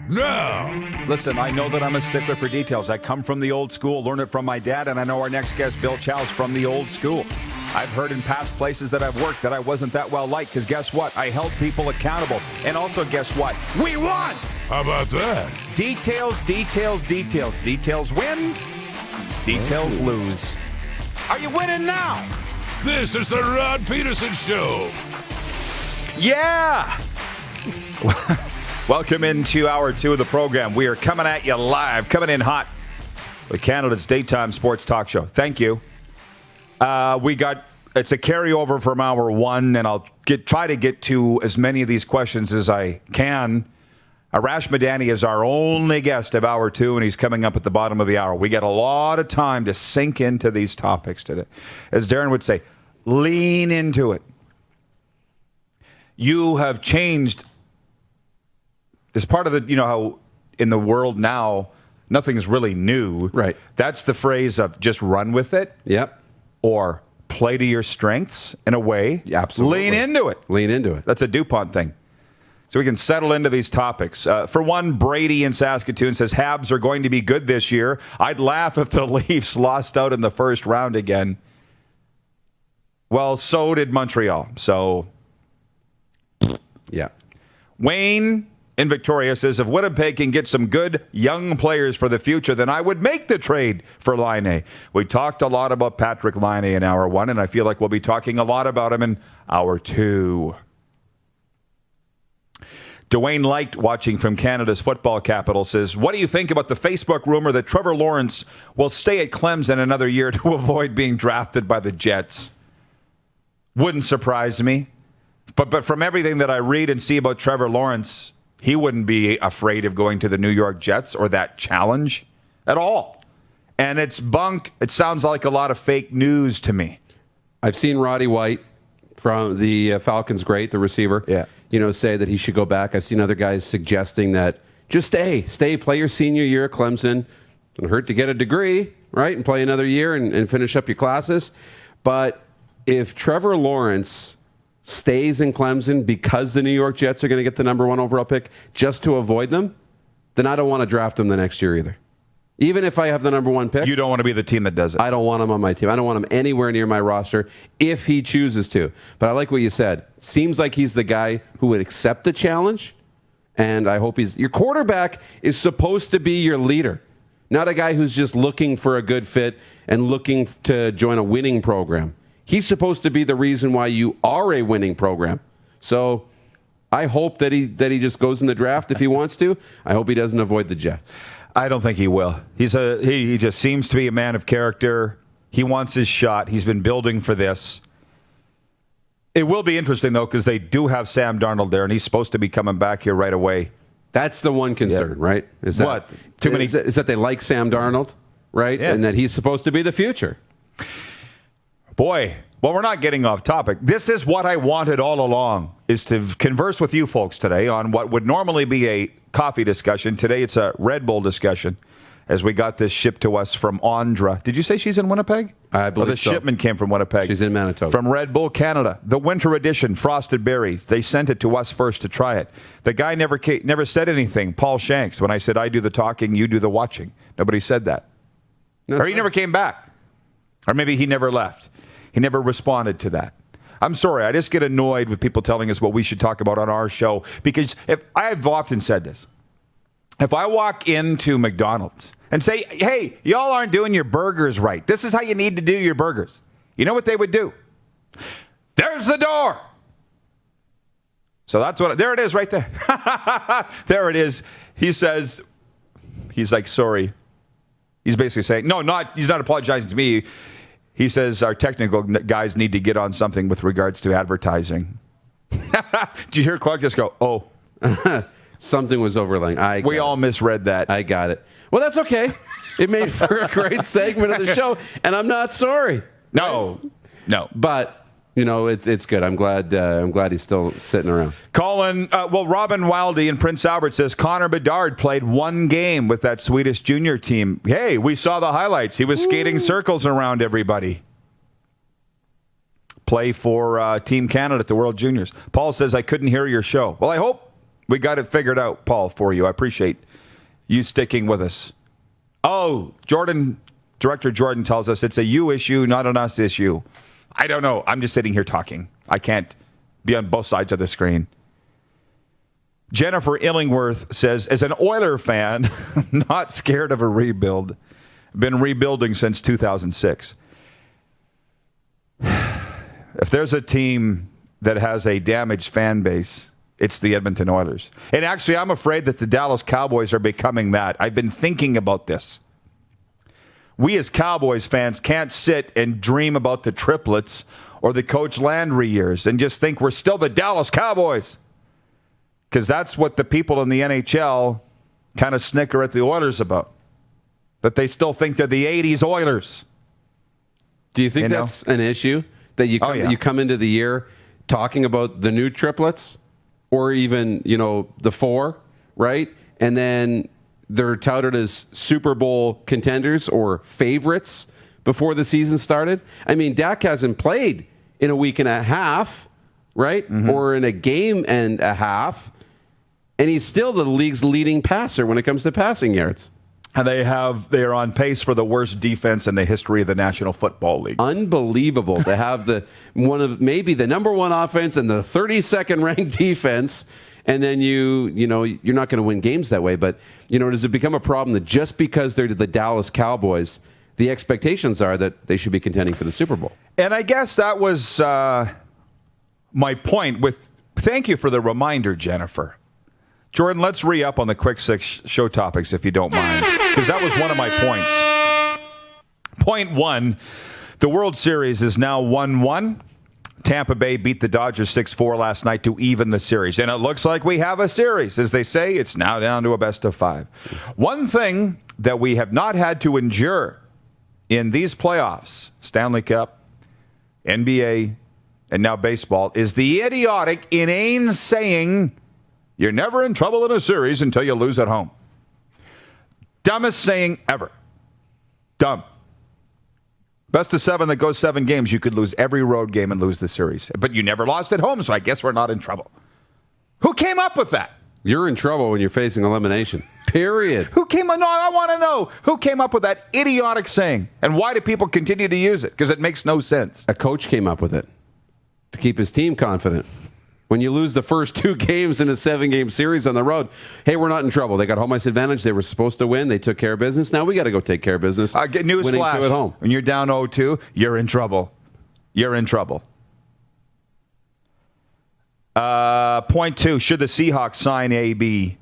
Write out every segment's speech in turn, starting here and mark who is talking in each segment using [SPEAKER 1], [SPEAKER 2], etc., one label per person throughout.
[SPEAKER 1] Now,
[SPEAKER 2] Listen, I know that I'm a stickler for details. I come from the old school, learn it from my dad, and I know our next guest, Bill Chow's from the old school. I've heard in past places that I've worked that I wasn't that well liked because guess what? I held people accountable. And also guess what? We won!
[SPEAKER 1] how about that?
[SPEAKER 2] Details, details, details. Details win, details lose. Are you winning now?
[SPEAKER 1] This is the Rod Pedersen Show.
[SPEAKER 2] Yeah! Welcome into hour 2 of the program. We are coming at you live, coming in hot with Canada's daytime sports talk show. Thank you. It's a carryover from hour 1, and I'll try to get to as many of these questions as I can. Arash Madani is our only guest of hour 2, and he's coming up at the bottom of the hour. We got a lot of time to sink into these topics today. As Darren would say, lean into it. You have changed. As part of the, you know how in the world now, nothing's really new.
[SPEAKER 3] Right.
[SPEAKER 2] That's the phrase of just run with it.
[SPEAKER 3] Yep.
[SPEAKER 2] Or play to your strengths in a way.
[SPEAKER 3] Yeah, absolutely.
[SPEAKER 2] Lean into it.
[SPEAKER 3] Lean into it.
[SPEAKER 2] That's a DuPont thing. So we can settle into these topics. For one, Brady in Saskatoon says Habs are going to be good this year. I'd laugh if the Leafs lost out in the first round again. Well, so did Montreal. So,
[SPEAKER 3] Yeah.
[SPEAKER 2] Wayne in Victoria says, if Winnipeg can get some good young players for the future, then I would make the trade for Laine. We talked a lot about Patrik Laine in hour 1, and I feel like we'll be talking a lot about him in hour 2. Dwayne Light, watching from Canada's football capital, says, what do you think about the Facebook rumor that Trevor Lawrence will stay at Clemson another year to avoid being drafted by the Jets? Wouldn't surprise me. But from everything that I read and see about Trevor Lawrence, he wouldn't be afraid of going to the New York Jets or that challenge at all. And it's bunk. It sounds like a lot of fake news to me.
[SPEAKER 3] I've seen Roddy White from the Falcons, the receiver, say that he should go back. I've seen other guys suggesting that just stay, play your senior year at Clemson. Doesn't hurt to get a degree, right, and play another year and finish up your classes. But if Trevor Lawrence stays in Clemson because the New York Jets are going to get the number 1 overall pick just to avoid them, then I don't want to draft him the next year either. Even if I have the number 1 pick.
[SPEAKER 2] You don't want to be the team that does it.
[SPEAKER 3] I don't want him on my team. I don't want him anywhere near my roster if he chooses to. But I like what you said. Seems like he's the guy who would accept the challenge, and I hope your quarterback is supposed to be your leader, not a guy who's just looking for a good fit and looking to join a winning program. He's supposed to be the reason why you are a winning program. So I hope that he just goes in the draft if he wants to. I hope he doesn't avoid the Jets.
[SPEAKER 2] I don't think he will. He just seems to be a man of character. He wants his shot. He's been building for this. It will be interesting, though, because they do have Sam Darnold there, and he's supposed to be coming back here right away.
[SPEAKER 3] That's the one concern, right? Is that,
[SPEAKER 2] what? Too many?
[SPEAKER 3] Is that they like Sam Darnold, right?
[SPEAKER 2] Yeah.
[SPEAKER 3] And that he's supposed to be the future.
[SPEAKER 2] Boy, well, we're not getting off topic. This is what I wanted all along, is to converse with you folks today on what would normally be a coffee discussion. Today it's a Red Bull discussion, as we got this shipped to us from Andra. Did you say she's in Winnipeg?
[SPEAKER 3] I believe
[SPEAKER 2] the
[SPEAKER 3] so.
[SPEAKER 2] shipment came from Winnipeg.
[SPEAKER 3] She's in Manitoba.
[SPEAKER 2] From Red Bull Canada. The winter edition, frosted berries. They sent it to us first to try it. The guy never said anything, Paul Shanks, when I said I do the talking, you do the watching. Nobody said that. Or he never came back. Or maybe he never left. He never responded to that. I'm sorry. I just get annoyed with people telling us what we should talk about on our show. Because I've often said this. If I walk into McDonald's and say, hey, y'all aren't doing your burgers right. This is how you need to do your burgers. You know what they would do? There's the door. So there it is right there. There it is. He says, he's like, sorry. He's basically saying, he's not apologizing to me. He says our technical guys need to get on something with regards to advertising. Did you hear Clark just go, oh?
[SPEAKER 3] Something was overlaying.
[SPEAKER 2] We all misread that.
[SPEAKER 3] I got it. Well, that's okay. It made for a great segment of the show, and I'm not sorry.
[SPEAKER 2] No.
[SPEAKER 3] But it's good. I'm glad he's still sitting around.
[SPEAKER 2] Colin, Robin Wildy in Prince Albert says Connor Bedard played 1 game with that Swedish junior team. Hey, we saw the highlights. He was skating circles around everybody. Play for Team Canada at the World Juniors. Paul says I couldn't hear your show. Well, I hope We got it figured out, Paul, for you. I appreciate you sticking with us. Oh, Director Jordan tells us it's a you issue, not an us issue. I don't know. I'm just sitting here talking. I can't be on both sides of the screen. Jennifer Illingworth says, as an Oiler fan, not scared of a rebuild. Been rebuilding since 2006. If there's a team that has a damaged fan base, it's the Edmonton Oilers. And actually, I'm afraid that the Dallas Cowboys are becoming that. I've been thinking about this. We as Cowboys fans can't sit and dream about the triplets or the Coach Landry years and just think we're still the Dallas Cowboys. Because that's what the people in the NHL kind of snicker at the Oilers about. That they still think they're the 80s Oilers.
[SPEAKER 3] Do you think that's an issue? That you come into the year talking about the new triplets or even, the four, right? And then they're touted as Super Bowl contenders or favorites before the season started. I mean, Dak hasn't played in a week and a half, right? Mm-hmm. Or in a game and a half. And he's still the league's leading passer when it comes to passing yards.
[SPEAKER 2] And they are on pace for the worst defense in the history of the National Football League.
[SPEAKER 3] Unbelievable to have maybe the number one offense and the 32nd ranked defense, and then you're not going to win games that way. But does it become a problem that just because they're the Dallas Cowboys, the expectations are that they should be contending for the Super Bowl?
[SPEAKER 2] And I guess that was my point. Thank you for the reminder, Jennifer. Jordan, let's re-up on the quick six show topics, if you don't mind, because that was one of my points. Point one, the World Series is now 1-1. Tampa Bay beat the Dodgers 6-4 last night to even the series. And it looks like we have a series. As they say, it's now down to a best of 5. One thing that we have not had to endure in these playoffs, Stanley Cup, NBA, and now baseball, is the idiotic, inane saying, you're never in trouble in a series until you lose at home. Dumbest saying ever. Dumb. Best of 7 that goes 7 games. You could lose every road game and lose the series. But you never lost at home, so I guess we're not in trouble. Who came up with that?
[SPEAKER 3] You're in trouble when you're facing elimination. Period.
[SPEAKER 2] Who came up? No, I want to know. Who came up with that idiotic saying? And why do people continue to use it? Because it makes no sense.
[SPEAKER 3] A coach came up with it to keep his team confident. When you lose the first 2 games in a 7-game series on the road, hey, we're not in trouble. They got home ice advantage. They were supposed to win. They took care of business. Now we got to go take care of business.
[SPEAKER 2] Newsflash. At home. When you're down 0-2, you're in trouble. You're in trouble. Point 2, should the Seahawks sign AB?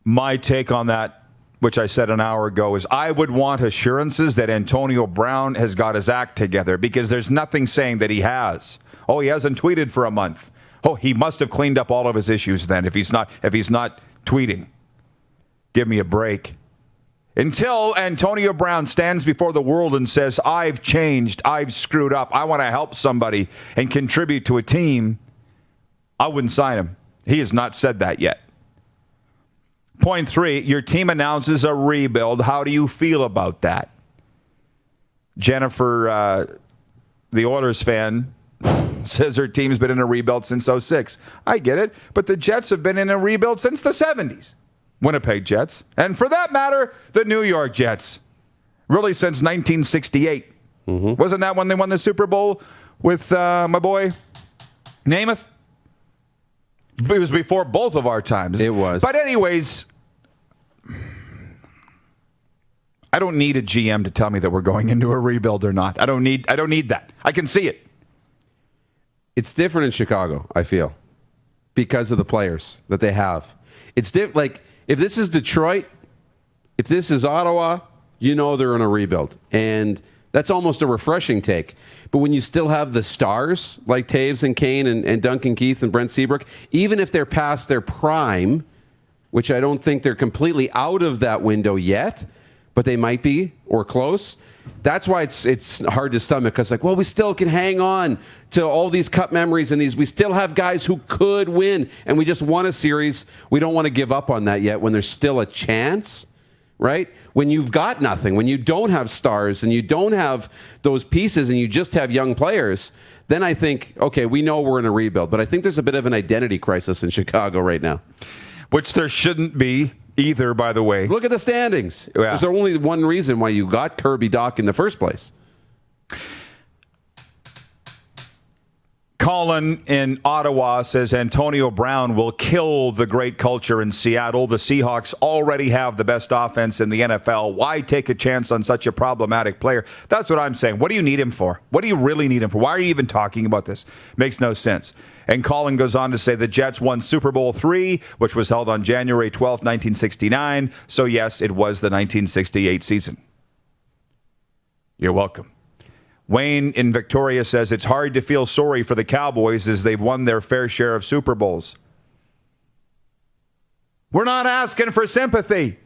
[SPEAKER 2] My take on that, which I said an hour ago, is I would want assurances that Antonio Brown has got his act together, because there's nothing saying that he has. Oh, he hasn't tweeted for a month. Oh, he must have cleaned up all of his issues then if he's not tweeting. Give me a break. Until Antonio Brown stands before the world and says, I've changed, I've screwed up, I want to help somebody and contribute to a team, I wouldn't sign him. He has not said that yet. Point 3, your team announces a rebuild. How do you feel about that? Jennifer, the Oilers fan, says her team's been in a rebuild since 2006. I get it, but the Jets have been in a rebuild since the 70s. Winnipeg Jets. And for that matter, the New York Jets. Really since 1968. Mm-hmm. Wasn't that when they won the Super Bowl with my boy Namath? It was before both of our times.
[SPEAKER 3] It was.
[SPEAKER 2] But anyways, I don't need a GM to tell me that we're going into a rebuild or not. I don't need that. I can see it.
[SPEAKER 3] It's different in Chicago, I feel, because of the players that they have. It's like if this is Detroit, if this is Ottawa, they're in a rebuild. And that's almost a refreshing take. But when you still have the stars like Taves and Kane and Duncan Keith and Brent Seabrook, even if they're past their prime, which I don't think they're completely out of that window yet, but they might be or close. That's why it's hard to stomach, because we still can hang on to all these cup memories and we still have guys who could win, and we just won a series. We don't want to give up on that yet when there's still a chance. right? When you've got nothing, when you don't have stars and you don't have those pieces and you just have young players, then I think, okay, we know we're in a rebuild. But I think there's a bit of an identity crisis in Chicago right now.
[SPEAKER 2] Which there shouldn't be either, by the way.
[SPEAKER 3] Look at the standings. Yeah. There's only one reason why you got Kirby Dach in the first place.
[SPEAKER 2] Colin in Ottawa says Antonio Brown will kill the great culture in Seattle. The Seahawks already have the best offense in the NFL. Why take a chance on such a problematic player? That's what I'm saying. What do you need him for? What do you really need him for? Why are you even talking about this? Makes no sense. And Colin goes on to say the Jets won Super Bowl III, which was held on January 12, 1969. So, yes, it was the 1968 season. You're welcome. Wayne in Victoria says it's hard to feel sorry for the Cowboys as they've won their fair share of Super Bowls. We're not asking for sympathy.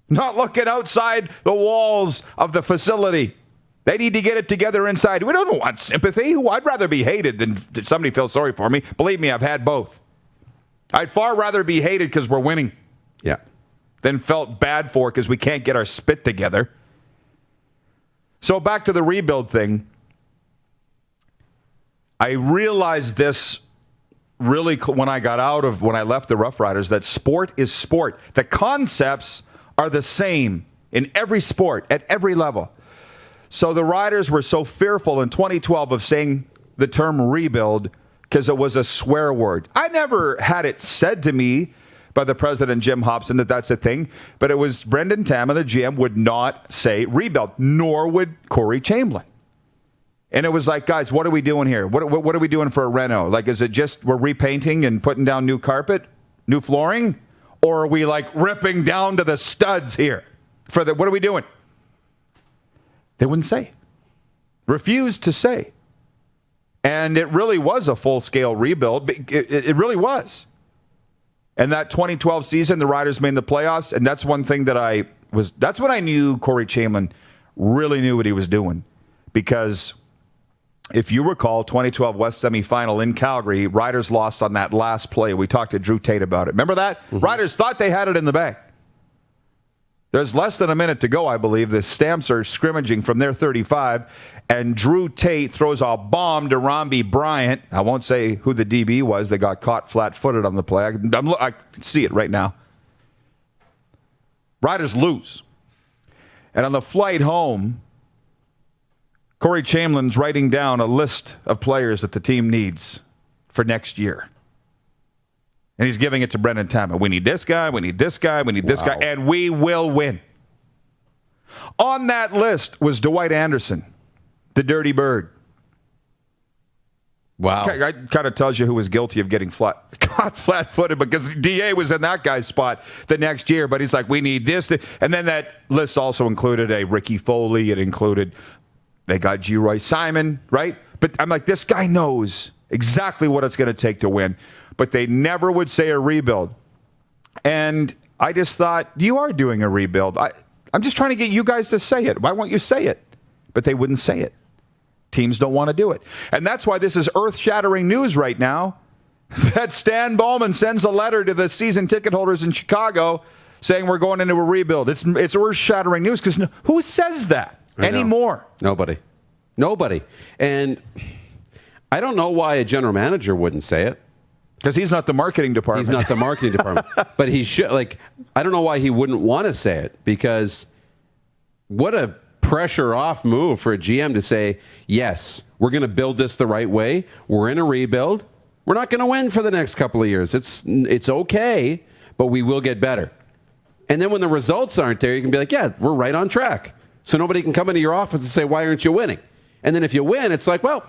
[SPEAKER 2] Not looking outside the walls of the facility. They need to get it together inside. We don't want sympathy. I'd rather be hated than somebody feel sorry for me. Believe me, I've had both. I'd far rather be hated because we're winning.
[SPEAKER 3] Yeah.
[SPEAKER 2] Than felt bad for because we can't get our spit together. So back to the rebuild thing. I realized this really when I left the Rough Riders, that sport is sport. The concepts are the same in every sport at every level. So the Riders were so fearful in 2012 of saying the term rebuild because it was a swear word. I never had it said to me by the president, Jim Hobson, that's a thing. But it was Brendan Tama, the GM, would not say rebuild, nor would Corey Chamberlain. And it was like, guys, what are we doing here? What are we doing for a reno? Like, is it just we're repainting and putting down new carpet, new flooring? Or are we like ripping down to the studs here? What are we doing? They wouldn't say. Refused to say. And it really was a full-scale rebuild. It really was. And that 2012 season, the Riders made the playoffs, and that's one thing that's when I knew Corey Chamberlain really knew what he was doing. Because if you recall, 2012 West semifinal in Calgary, Riders lost on that last play. We talked to Drew Tate about it. Remember that? Mm-hmm. Riders thought they had it in the bag. There's less than a minute to go, I believe. The Stamps are scrimmaging from their 35, and Drew Tate throws a bomb to Romby Bryant. I won't say who the DB was. They got caught flat-footed on the play. I can see it right now. Riders lose. And on the flight home, Corey Chamberlain's writing down a list of players that the team needs for next year. And he's giving it to Brendan Tama. We need this guy, we need this guy, we need this guy, and we will win. On that list was Dwight Anderson, the Dirty Bird.
[SPEAKER 3] Wow.
[SPEAKER 2] That kind of tells you who was guilty of getting caught flat-footed because DA was in that guy's spot the next year, but he's like, we need this. And then that list also included a Ricky Foley. It included, they got G. Roy Simon, right? But I'm like, this guy knows exactly what it's going to take to win. But they never would say a rebuild. And I just thought, you are doing a rebuild. I'm just trying to get you guys to say it. Why won't you say it? But they wouldn't say it. Teams don't want to do it. And that's why this is earth-shattering news right now, that Stan Bowman sends a letter to the season ticket holders in Chicago saying we're going into a rebuild. It's earth-shattering news because who says that anymore?
[SPEAKER 3] Nobody. And I don't know why a general manager wouldn't say it.
[SPEAKER 2] Because he's not the marketing department.
[SPEAKER 3] He's not the marketing department. But he should, I don't know why he wouldn't want to say it, because what a pressure off move for a GM to say, yes, we're going to build this the right way. We're in a rebuild. We're not going to win for the next couple of years. It's okay, but we will get better. And then when the results aren't there, you can be like, yeah, we're right on track. So nobody can come into your office and say, why aren't you winning? And then if you win, it's like, well,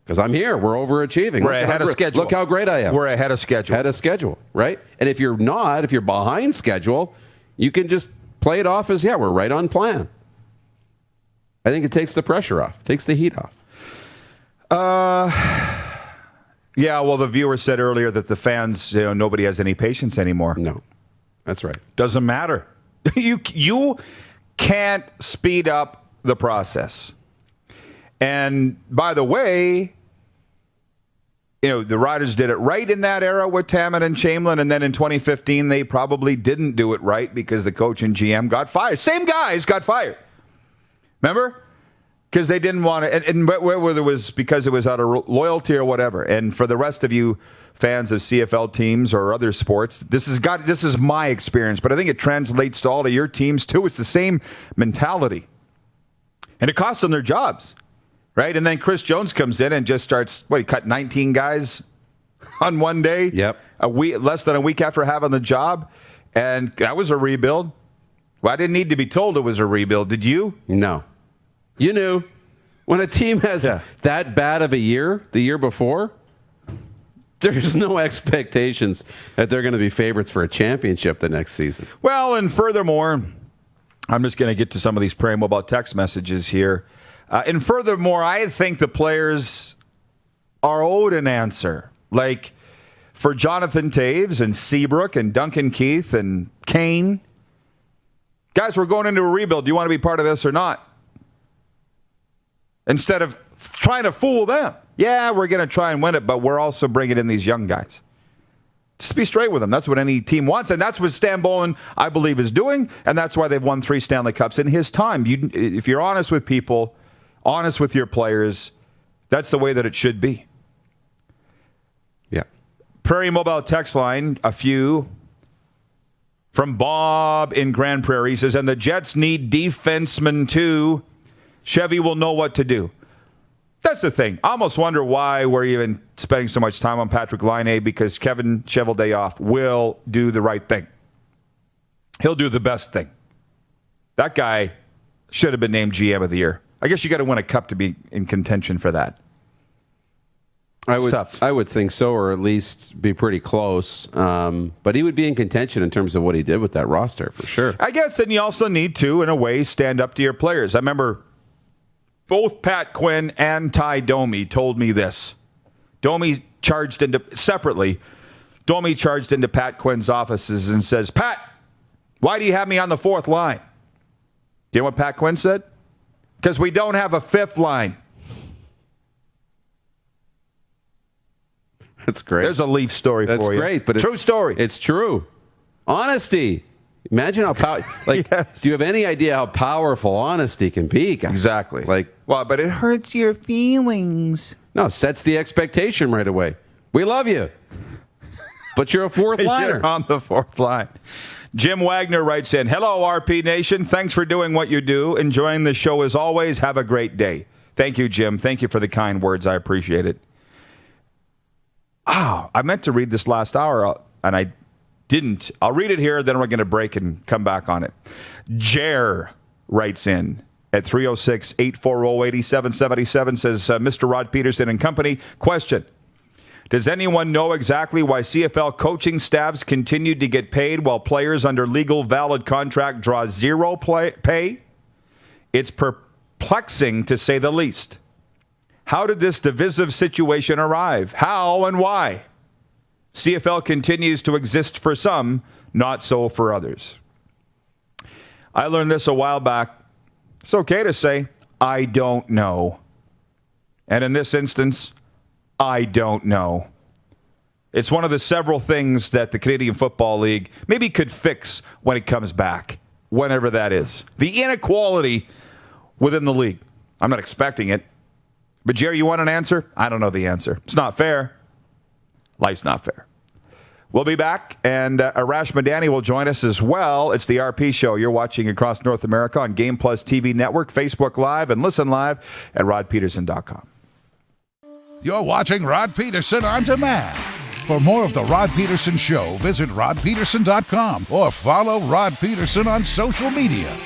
[SPEAKER 3] because I'm here. We're overachieving.
[SPEAKER 2] We're ahead of schedule.
[SPEAKER 3] Look how great I am.
[SPEAKER 2] We're ahead of schedule.
[SPEAKER 3] Ahead of schedule, right? And if you're not, if you're behind schedule, you can just play it off as, yeah, we're right on plan. I think it takes the pressure off, takes the heat off.
[SPEAKER 2] Yeah, well, the viewer said earlier that the fans, nobody has any patience anymore.
[SPEAKER 3] No, that's right.
[SPEAKER 2] Doesn't matter. You can't speed up the process. And by the way, the Riders did it right in that era with Taman and Chamberlain, and then in 2015 they probably didn't do it right because the coach and GM got fired. Same guys got fired. Remember? Because they didn't want to, and whether it was because it was out of loyalty or whatever. And for the rest of you fans of CFL teams or other sports, this is my experience, but I think it translates to all of your teams too. It's the same mentality, and it cost them their jobs, right? And then Chris Jones comes in and just starts. He cut 19 guys on one day.
[SPEAKER 3] Yep,
[SPEAKER 2] less than a week after having the job, and that was a rebuild. Well, I didn't need to be told it was a rebuild. Did you?
[SPEAKER 3] No. You knew when a team has that bad of a year the year before, there's no expectations that they're going to be favorites for a championship the next season.
[SPEAKER 2] Well, and furthermore, I'm just going to get to some of these Prairie Mobile text messages here. And furthermore, I think the players are owed an answer. Like for Jonathan Taves and Seabrook and Duncan Keith and Kane. Guys, we're going into a rebuild. Do you want to be part of this or not? Instead of trying to fool them. Yeah, we're going to try and win it, but we're also bringing in these young guys. Just be straight with them. That's what any team wants, and that's what Stan Bowen, I believe, is doing, and that's why they've won 3 Stanley Cups in his time. If you're honest with people, honest with your players, that's the way that it should be.
[SPEAKER 3] Yeah.
[SPEAKER 2] Prairie Mobile text line, a few from Bob in Grand Prairie. He says, and the Jets need defensemen too. Chevy will know what to do. That's the thing. I almost wonder why we're even spending so much time on Patrik Laine, because Kevin Cheveldayoff will do the right thing. He'll do the best thing. That guy should have been named GM of the year. I guess you got to win a cup to be in contention for that.
[SPEAKER 3] I would think so, or at least be pretty close. But he would be in contention in terms of what he did with that roster, for sure.
[SPEAKER 2] I guess, and you also need to, in a way, stand up to your players. I remember both Pat Quinn and Ty Domi told me this. Domi charged into Pat Quinn's offices and says, Pat, why do you have me on the 4th line? Do you know what Pat Quinn said? Because we don't have a 5th line.
[SPEAKER 3] That's great.
[SPEAKER 2] There's a Leaf story for you.
[SPEAKER 3] That's great, but
[SPEAKER 2] true story.
[SPEAKER 3] It's true. Honesty. Imagine how yes. Do you have any idea how powerful honesty can be, guys?
[SPEAKER 2] Exactly.
[SPEAKER 3] But
[SPEAKER 2] it hurts your feelings.
[SPEAKER 3] No, sets the expectation right away. We love you, but you're a 4th liner.
[SPEAKER 2] You're on the 4th line. Jim Wagner writes in, hello, RP Nation. Thanks for doing what you do. Enjoying the show as always. Have a great day. Thank you, Jim. Thank you for the kind words. I appreciate it. Oh, I meant to read this last hour, and I didn't. I'll read it here, then we're going to break and come back on it. Jer writes in at 306-840-8777, says, Mr. Rod Pedersen and company, question. Does anyone know exactly why CFL coaching staffs continue to get paid while players under legal valid contract draw zero pay? It's perplexing to say the least. How did this divisive situation arrive? How and why? CFL continues to exist for some, not so for others. I learned this a while back. It's okay to say, I don't know. And in this instance, I don't know. It's one of the several things that the Canadian Football League maybe could fix when it comes back, whenever that is. The inequality within the league. I'm not expecting it. But, Jerry, you want an answer? I don't know the answer. It's not fair. Life's not fair. We'll be back, and Arash Madani will join us as well. It's the RP Show. You're watching across North America on Game Plus TV Network, Facebook Live, and listen live at rodpedersen.com.
[SPEAKER 1] You're watching Rod Pedersen On Demand. For more of The Rod Pedersen Show, visit rodpedersen.com or follow Rod Pedersen on social media.